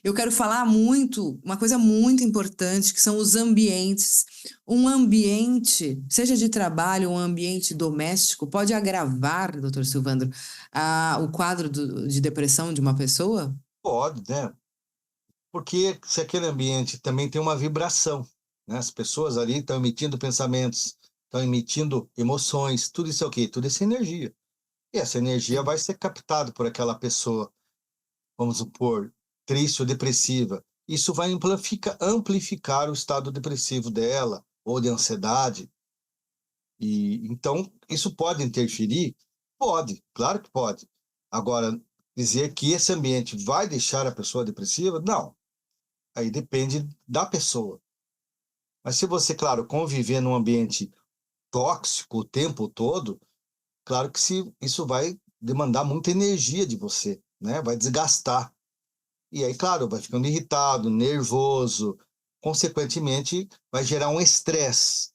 Eu quero falar muito, uma coisa muito importante, que são os ambientes. Um ambiente, seja de trabalho, um ambiente doméstico, pode agravar, doutor Silvandro, o quadro de depressão de uma pessoa? Pode, né? Porque se aquele ambiente também tem uma vibração, né? As pessoas ali estão emitindo pensamentos, estão emitindo emoções, tudo isso é o quê? Tudo isso é energia. E essa energia Sim. vai ser captada por aquela pessoa, vamos supor, triste ou depressiva. Isso vai amplificar o estado depressivo dela, ou de ansiedade. E então, isso pode interferir? Pode, claro que pode. Agora, dizer que esse ambiente vai deixar a pessoa depressiva? Não. Aí depende da pessoa. Mas se você, claro, conviver num ambiente tóxico o tempo todo, claro que isso vai demandar muita energia de você, né? Vai desgastar. E aí, claro, vai ficando irritado, nervoso, consequentemente, vai gerar um estresse.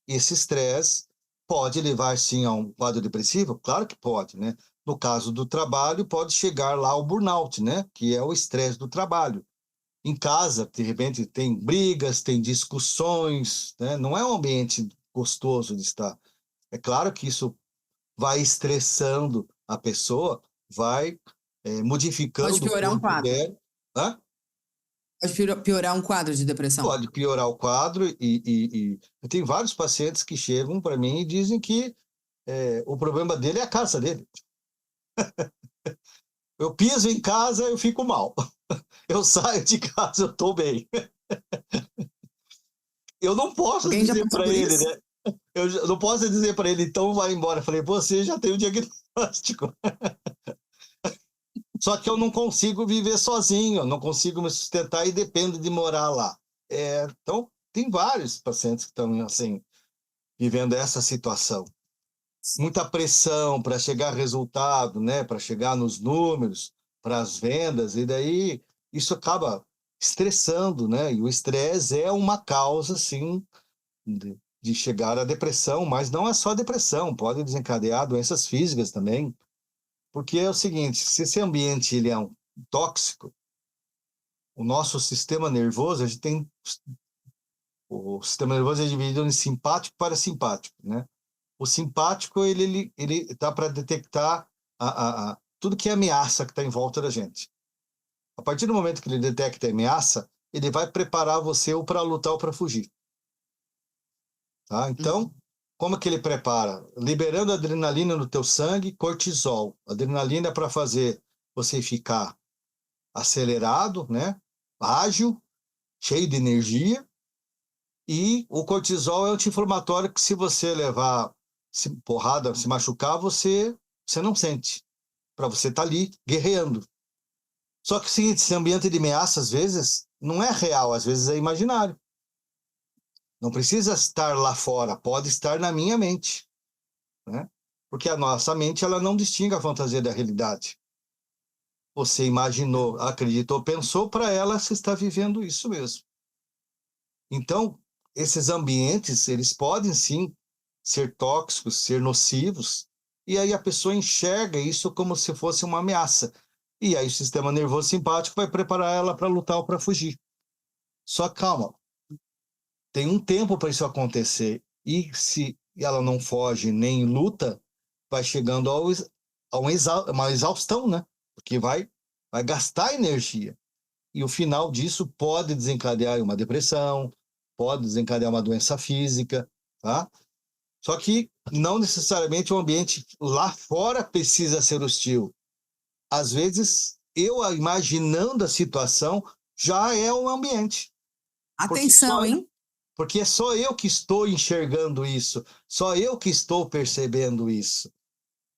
Esse estresse pode levar, sim, a um quadro depressivo? Claro que pode, né? No caso do trabalho, pode chegar lá ao burnout, né? Que é o estresse do trabalho. Em casa, de repente, tem brigas, tem discussões, né? Não é um ambiente gostoso de estar. É claro que isso vai estressando a pessoa, vai Pode modificando o piorar um corpo quadro. dela. Hã? Pode piorar um quadro de depressão. Pode piorar o quadro e eu tenho vários pacientes que chegam para mim e dizem que o problema dele é a casa dele. Eu piso em casa, eu fico mal. Eu saio de casa, eu estou bem. Eu não posso Alguém já dizer passou para por ele, isso? né? Não posso dizer para ele, então vai embora. Eu falei, você já tem o diagnóstico. Só que eu não consigo viver sozinho, eu não consigo me sustentar e dependo de morar lá. Então, tem vários pacientes que estão assim, vivendo essa situação. Muita pressão para chegar a resultado, né? Para chegar nos números, para as vendas, e daí isso acaba estressando, né? E o estresse é uma causa, sim, de chegar à depressão, mas não é só depressão, pode desencadear doenças físicas também, porque é o seguinte, se esse ambiente ele é um tóxico, o nosso sistema nervoso, a gente tem o sistema nervoso é dividido em simpático e parasimpático, né? O simpático ele tá para detectar tudo que é ameaça que está em volta da gente. A partir do momento que ele detecta a ameaça, ele vai preparar você ou para lutar ou para fugir. Tá? Então, Uhum. como é que ele prepara? Liberando adrenalina no teu sangue, cortisol. Adrenalina é para fazer você ficar acelerado, né? Ágil, cheio de energia. E o cortisol é anti-inflamatório que se você levar porrada, se machucar, você não sente. Para você estar ali guerreando. Só que sim, esse ambiente de ameaça, às vezes, não é real, às vezes é imaginário. Não precisa estar lá fora, pode estar na minha mente. Né? Porque a nossa mente ela não distingue a fantasia da realidade. Você imaginou, acreditou, pensou, para ela você está vivendo isso mesmo. Então, esses ambientes, eles podem sim ser tóxicos, ser nocivos, e aí a pessoa enxerga isso como se fosse uma ameaça. E aí o sistema nervoso simpático vai preparar ela para lutar ou para fugir. Só calma, tem um tempo para isso acontecer. E se ela não foge nem luta, vai chegando a uma exaustão, né? Porque vai gastar energia. E o final disso pode desencadear uma depressão, pode desencadear uma doença física, tá? Só que não necessariamente o ambiente lá fora precisa ser hostil. Às vezes, eu imaginando a situação já é um ambiente, porque Atenção, hein? porque é só eu que estou enxergando isso, só eu que estou percebendo isso.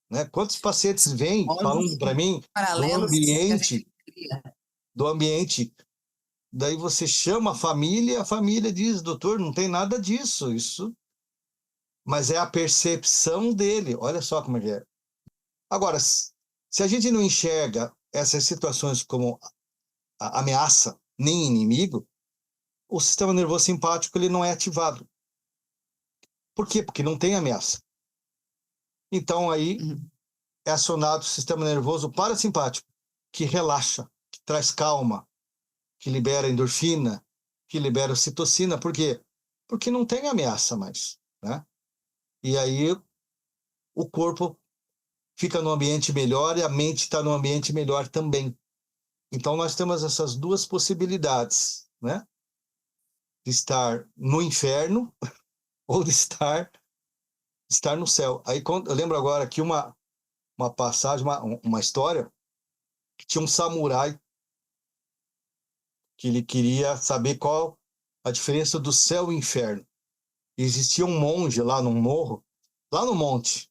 Né? Quantos pacientes vêm Olha falando os para mim do paralelos que a gente ambiente, cria. do ambiente, daí você chama a família diz, doutor, não tem nada disso, isso, mas é a percepção dele, olha só como é que é. Agora, se a gente não enxerga essas situações como ameaça, nem inimigo, o sistema nervoso simpático ele não é ativado. Por quê? Porque não tem ameaça. Então aí Uhum. é acionado o sistema nervoso parasimpático, que relaxa, que traz calma. que libera endorfina, que libera ocitocina. Por quê? Porque não tem ameaça mais, né? E aí o corpo fica num ambiente melhor e a mente está num ambiente melhor também. Então nós temos essas duas possibilidades, né? De estar no inferno ou de estar no céu. Aí eu lembro agora aqui uma passagem, uma história, que tinha um samurai que ele queria saber qual a diferença do céu e inferno. E existia um monge lá no morro, lá no monte.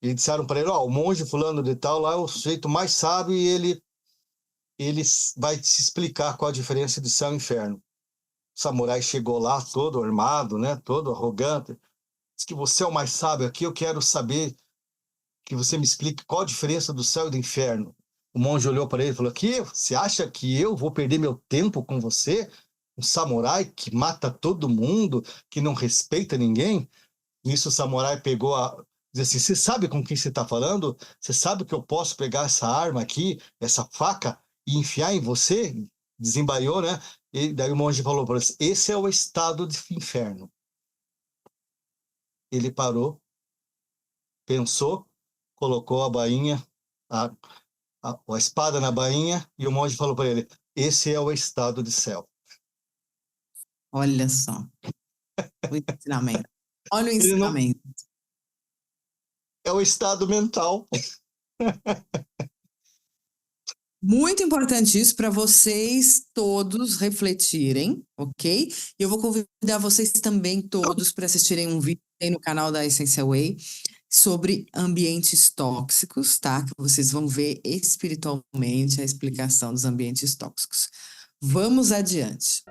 E disseram para ele, o monge fulano de tal lá é o sujeito mais sábio e ele vai te explicar qual a diferença de céu e inferno. O samurai chegou lá todo armado, né, todo arrogante. Diz que você é o mais sábio aqui, eu quero saber que você me explique qual a diferença do céu e do inferno. O monge olhou para ele e falou, você acha que eu vou perder meu tempo com você? Um samurai que mata todo mundo, que não respeita ninguém? Nisso o samurai pegou disse assim, você sabe com quem você está falando? Você sabe que eu posso pegar essa arma aqui, essa faca, e enfiar em você? Desembaiou, né? E daí o monge falou para ele, esse é o estado de inferno. Ele parou, pensou, colocou a bainha, a espada na bainha, e o monge falou para ele, esse é o estado de céu. Olha só, o ensinamento. Olha o Ele não ensinamento. é o estado mental. Muito importante isso para vocês todos refletirem, ok? E eu vou convidar vocês também todos para assistirem um vídeo aí no canal da Essential Way sobre ambientes tóxicos, tá? Que vocês vão ver espiritualmente a explicação dos ambientes tóxicos. Vamos adiante.